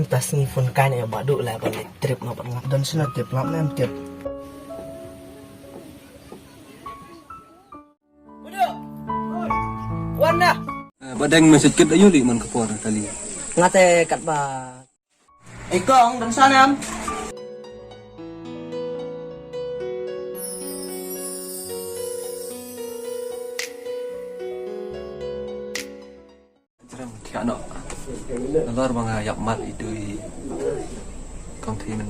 tas ni phone kan ya badu lah balik trip no pernah dan sunat trip lap nem trip. Warna. Badang message ket ayo di man kapor kali. Ngate kat ba. Ikong dan sanam. Ceram tiak no. Lalor mga yapmat itu. Kong ti man